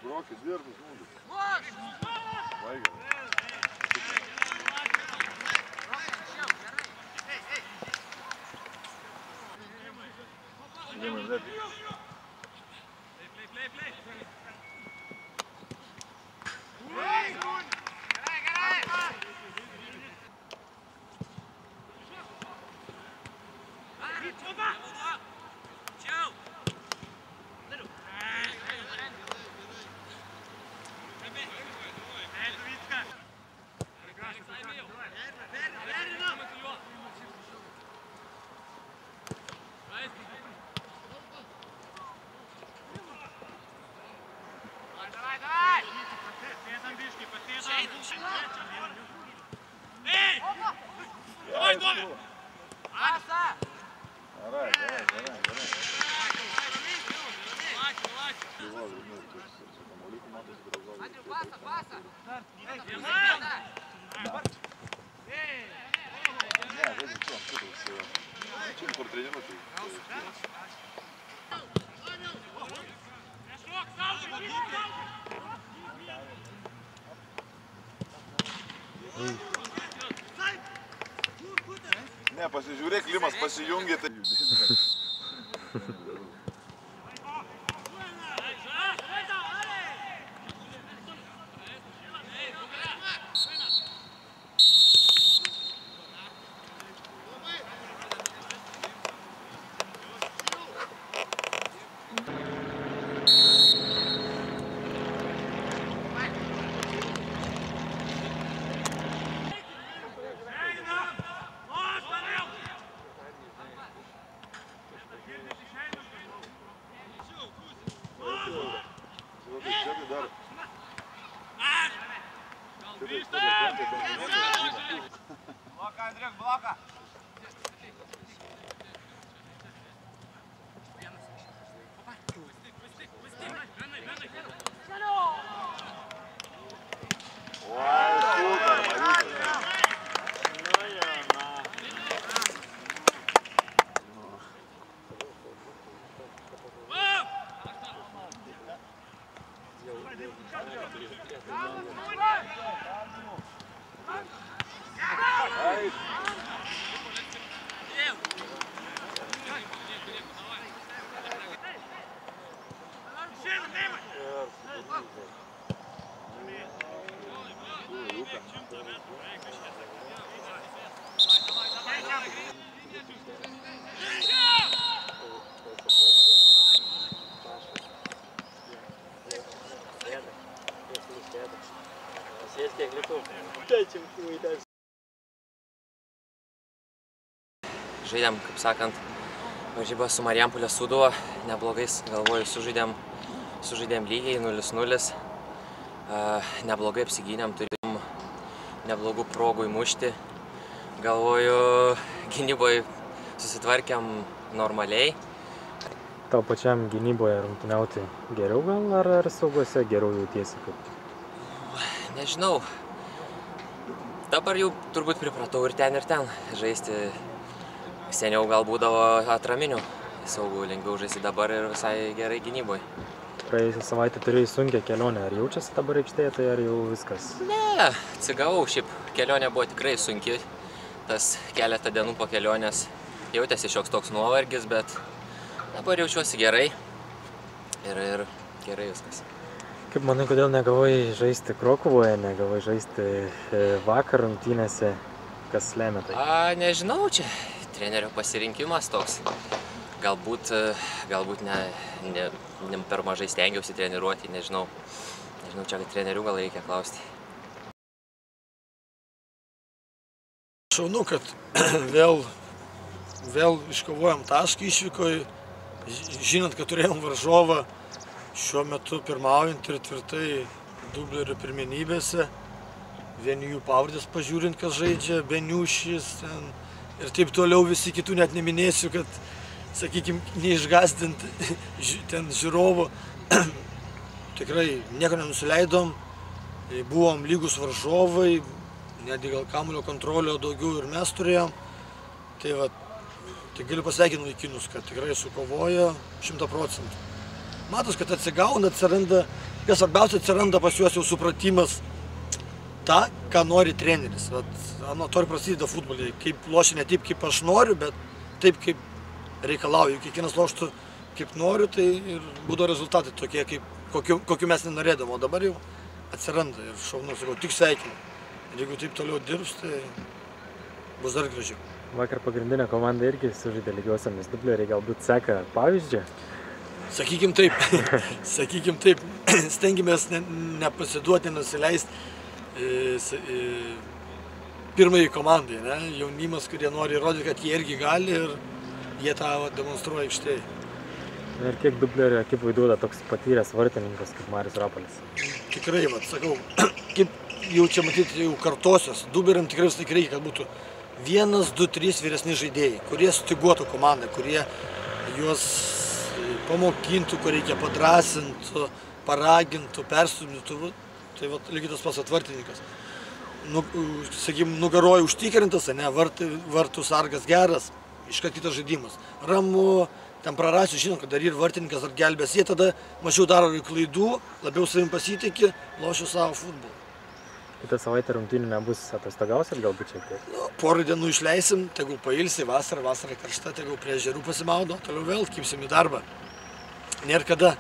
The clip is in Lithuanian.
Brokis, dirbus, Vaiga. Ne, pasižiūrėk, Limas pasijungė, tai... Bloką, Andriuk, bloką! Žaidėm, kaip sakant, varžybą su Marijampolės Sūduva, neblogais, galvoju, sužaidėm lygiai 0-0, neblogai apsigynėm, turėjom neblogų progų įmušti, galvoju, gynyboje susitvarkėm normaliai. Tau pačiam gynyboje rungtyniauti geriau gal, ar sauguose geriau jautiesi? Nežinau, dabar jau turbūt pripratau ir ten žaisti. Seniau gal būdavo atraminių saugų, lengviau žaisti dabar ir visai gerai gynyboje. Praėjusią savaitę turėjai sunkią kelionę, ar jaučiasi dabar aikštėje, tai ar jau viskas? Ne, atsigavau, šiaip kelionė buvo tikrai sunki, tas keletą dienų po kelionės jautėsi šioks toks nuovargis, bet dabar jaučiuosi gerai ir gerai viskas. Kaip manai, kodėl negavai žaisti Krokuvoje, negavai žaisti vakar rungtynėse, kas lemia tai? Nežinau, čia trenerio pasirinkimas toks. Galbūt ne per mažai stengiausi treniruoti, nežinau, čia trenerių gal reikia klausti. Šaunu, kad vėl iškovojom tašką išvykoje, žinant, kad turėjom varžovą šiuo metu pirmaujant ir tvirtai dublerių pirmenybėse. Vieni jų pavardės pažiūrint, kas žaidžia, Beniušis ir taip toliau, visi kitų net neminėsiu, kad, sakykime, neišgąsdint ten žiūrovo. tikrai nieko nenusileidom, buvom lygus varžovai, netgi gal kamuolio kontrolio daugiau ir mes turėjom. Tai galiu pasveikinti vaikinus, kad tikrai sukovojo 100%. Matos, kad atsigauna, atsiranda, kas svarbiausia, atsiranda pas juos jau supratimas tą, ką nori treneris. Nuo to ir prasideda futbolai, kaip lošia ne taip, kaip aš noriu, bet taip, kaip reikalauju. Kiekvienas loštų kaip noriu, tai ir būdavo rezultatai tokie, kokiu mes nenorėdom, o dabar jau atsiranda ir šaunu, sakau, tik sveikinu. Ir jeigu taip toliau dirbs, tai bus dar gražiau. Vakar pagrindinė komanda irgi sužaidė lygiosiamis, dubleriai galbūt seka pavyzdžią? Sakykim taip, stengiamės nepasiduoti, nenusileisti pirmai komandai, ne? Jaunimas, kurie nori įrodyti, kad jie irgi gali ir jie tą demonstruoja aikštėje. Ir kiek dublerių ekipui duoda toks patyręs vartininkas kaip Marius Rapolis? Tikrai, sakau, kaip jau čia matyti, jau kartosios, dubleriam tikrai vis tik reikia, kad būtų 1, 2, 3 vyresni žaidėjai, kurie styguotų komandą, kurie juos pamokintų, kur reikia padrasintų, paragintų, perstumdytų. Tai lygiai tas pats atvartininkas. Sakykim, nugaroja užtikrintas, ne, vartų sargas geras, iškart kitas žaidimas. Ramu, ten prarasiu, žinom, kad dar ir vartininkas ar gelbės, jie tada mažiau daro klaidų, labiau savim pasitikė, lošiu savo futbolą. Kitą savaitę rungtynių nebus, atostogausit galbūt šiek tiek? Porą dienų išleisim, tegul pailsi, vasara karšta, tegul prie ežerų pasimaudo, toliau vėl kibsim į darbą. Nėra kada.